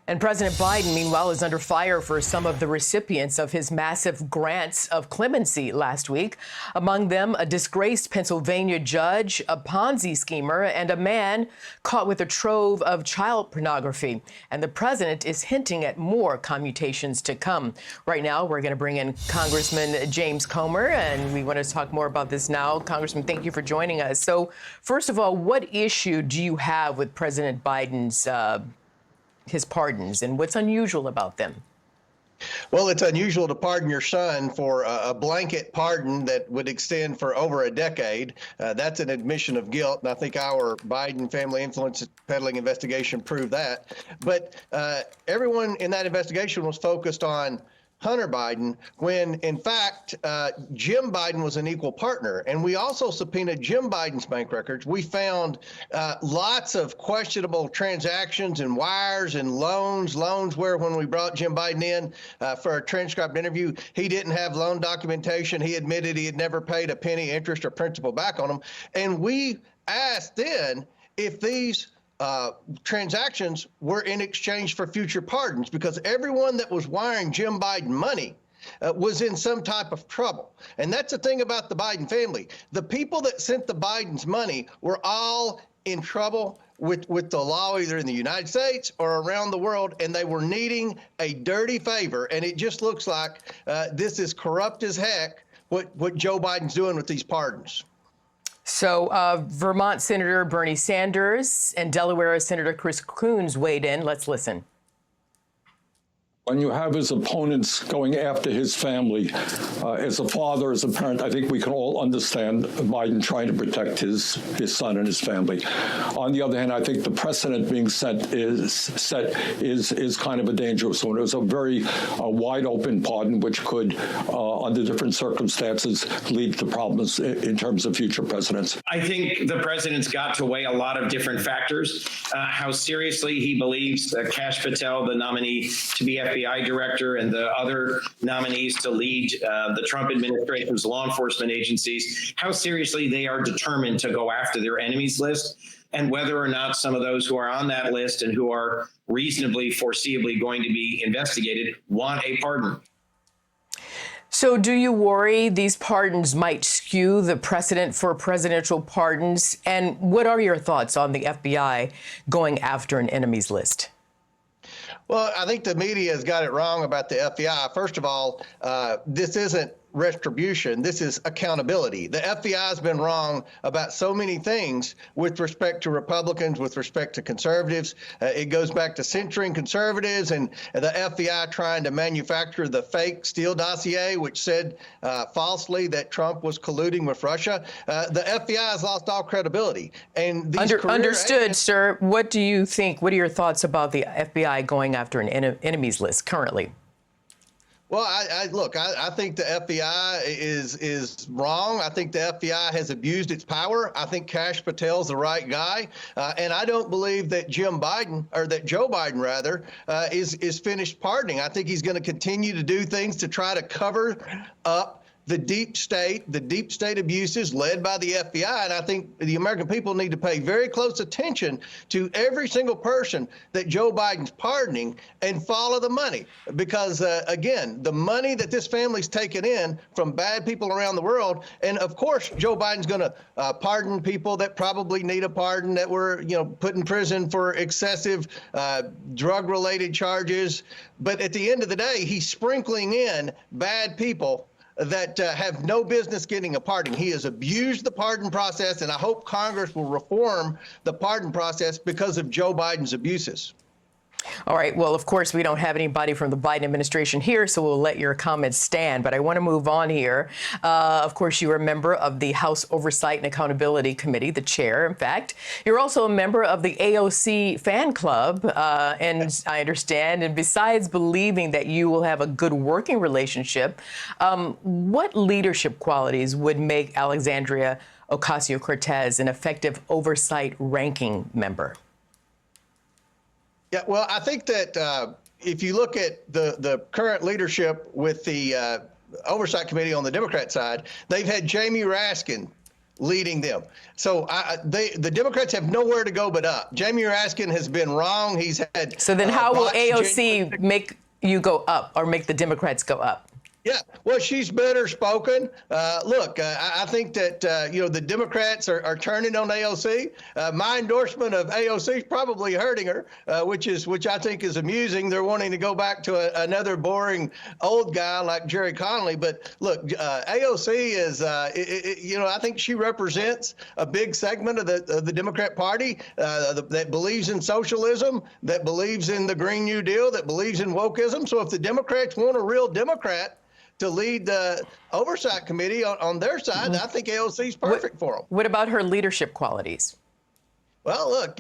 And President Biden, meanwhile, is under fire for some of the recipients of his massive grants of clemency last week. Among them, a disgraced Pennsylvania judge, a Ponzi schemer, and a man caught with a trove of child pornography. And the president is hinting at more commutations to come. Right now, we're going to bring in Congressman James Comer, and we want to talk more about this now. Congressman, thank you for joining us. So, first of all, what issue do you have with President Biden's his pardons, and what's unusual about them? Well, it's unusual to pardon your son for a blanket pardon that would extend for over a decade. That's an admission of guilt, and I think our Biden family influence peddling investigation proved that. But everyone in that investigation was focused on Hunter Biden, when in fact, Jim Biden was an equal partner. And we also subpoenaed Jim Biden's bank records. We found lots of questionable transactions and wires and loans where when we brought Jim Biden in for a transcribed interview, he didn't have loan documentation. He admitted he had never paid a penny interest or principal back on them. And we asked then if these transactions were in exchange for future pardons, because everyone that was wiring Jim Biden money was in some type of trouble. And that's the thing about the Biden family. The people that sent the Bidens money were all in trouble with the law, either in the United States or around the world, and they were needing a dirty favor. And it just looks like this is corrupt as heck, what Joe Biden's doing with these pardons. So Vermont Senator Bernie Sanders and Delaware Senator Chris Coons weighed in. Let's listen. When you have his opponents going after his family, as a father, as a parent, I think we can all understand Biden trying to protect his son and his family. On the other hand, I think the precedent being set is kind of a dangerous one. It was a very wide open pardon, which could, under different circumstances, lead to problems in terms of future presidents. I think the president's got to weigh a lot of different factors. How seriously he believes Kash Patel, the nominee to be FBI director, and the other nominees to lead the Trump administration's law enforcement agencies, how seriously they are determined to go after their enemies list, and whether or not some of those who are on that list and who are reasonably foreseeably going to be investigated want a pardon. So do you worry these pardons might skew the precedent for presidential pardons? And what are your thoughts on the FBI going after an enemies list? Well, I think the media has got it wrong about the FBI. First of all, this isn't retribution. This is accountability. The FBI has been wrong about so many things with respect to Republicans, with respect to conservatives. It goes back to censoring conservatives and the FBI trying to manufacture the fake Steele dossier, which said falsely that Trump was colluding with Russia. The FBI has lost all credibility. And these Understood, agents, sir. What do you think? What are your thoughts about the FBI going after an enemies list currently? Well, I think the FBI is wrong. I think the FBI has abused its power. I think Kash Patel's the right guy. And I don't believe that Joe Biden rather, is finished pardoning. I think he's going to continue to do things to try to cover up the deep state abuses led by the FBI. And I think the American people need to pay very close attention to every single person that Joe Biden's pardoning and follow the money. Because, again, the money that this family's taken in from bad people around the world, and of course, Joe Biden's going to pardon people that probably need a pardon, that were, put in prison for excessive drug-related charges. But at the end of the day, he's sprinkling in bad people that have no business getting a pardon. He has abused the pardon process, and I hope Congress will reform the pardon process because of Joe Biden's abuses. All right. Well, of course, we don't have anybody from the Biden administration here, so we'll let your comments stand. But I want to move on here. Of course, you are a member of the House Oversight and Accountability Committee, the chair, in fact. You're also a member of the AOC fan club, and I understand. And besides believing that you will have a good working relationship, what leadership qualities would make Alexandria Ocasio-Cortez an effective oversight ranking member? Yeah, well, I think that if you look at the current leadership with the Oversight Committee on the Democrat side, they've had Jamie Raskin leading them. So the Democrats have nowhere to go but up. Jamie Raskin has been wrong. He's had. So then how will AOC make you go up or make the Democrats go up? Yeah, well, she's better spoken. Look, I think that, the Democrats are turning on AOC. My endorsement of AOC is probably hurting her, which I think is amusing. They're wanting to go back to another boring old guy like Jerry Connolly. But look, AOC is, I think she represents a big segment of the Democrat Party that believes in socialism, that believes in the Green New Deal, that believes in wokeism. So if the Democrats want a real Democrat to lead the oversight committee on their side, I think AOC is perfect for them. What about her leadership qualities? Well, look,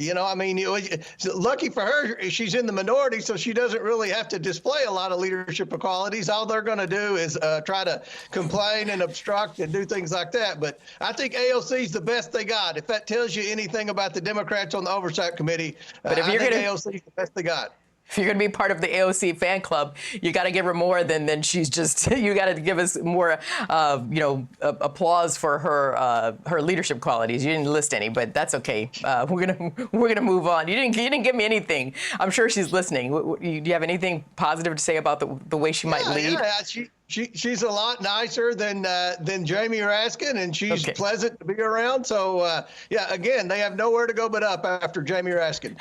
lucky for her, she's in the minority, so she doesn't really have to display a lot of leadership qualities. All they're going to do is try to complain and obstruct and do things like that. But I think AOC is the best they got. If that tells you anything about the Democrats on the oversight committee, but if I think AOC is the best they got. If you're going to be part of the AOC fan club, you got to give her more than she's just. You got to give us more, applause for her leadership qualities. You didn't list any, but that's okay. We're gonna move on. You didn't give me anything. I'm sure she's listening. Do you have anything positive to say about the way she might lead? Yeah, she's a lot nicer than Jamie Raskin, and she's pleasant to be around. So, again, they have nowhere to go but up after Jamie Raskin.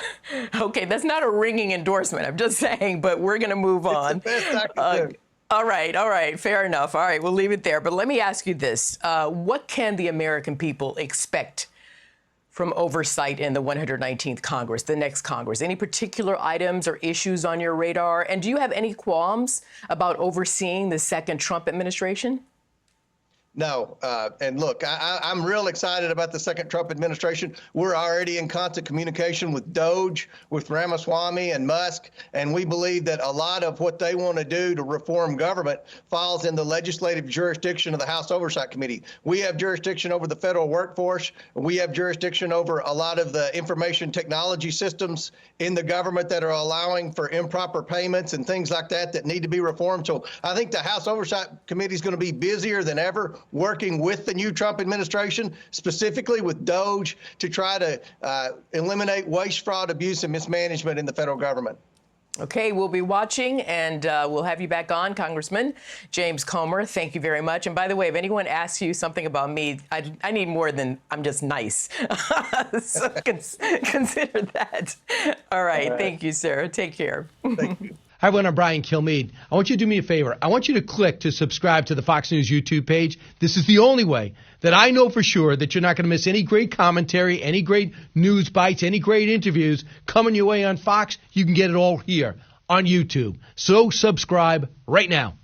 Okay, that's not a ringing endorsement. I'm just saying, but we're going to move on. It's the best I can do. All right, fair enough. All right, we'll leave it there. But let me ask you this. What can the American people expect from oversight in the 119th Congress, the next Congress? Any particular items or issues on your radar? And do you have any qualms about overseeing the second Trump administration? No. And look, I'm real excited about the second Trump administration. We're already in constant communication with Doge, with Ramaswamy and Musk, and we believe that a lot of what they want to do to reform government falls in the legislative jurisdiction of the House Oversight Committee. We have jurisdiction over the federal workforce. We have jurisdiction over a lot of the information technology systems in the government that are allowing for improper payments and things like that need to be reformed. So I think the House Oversight Committee is going to be busier than ever working with the new Trump administration, specifically with Doge, to try to eliminate waste, fraud, abuse, and mismanagement in the federal government. Okay, we'll be watching, and we'll have you back on, Congressman James Comer. Thank you very much. And by the way, if anyone asks you something about me, I need more than I'm just nice. So consider that. All right. Thank you, sir. Take care. Thank you. Hi, everyone. I'm Brian Kilmeade. I want you to do me a favor. I want you to click to subscribe to the Fox News YouTube page. This is the only way that I know for sure that you're not going to miss any great commentary, any great news bites, any great interviews coming your way on Fox. You can get it all here on YouTube. So subscribe right now.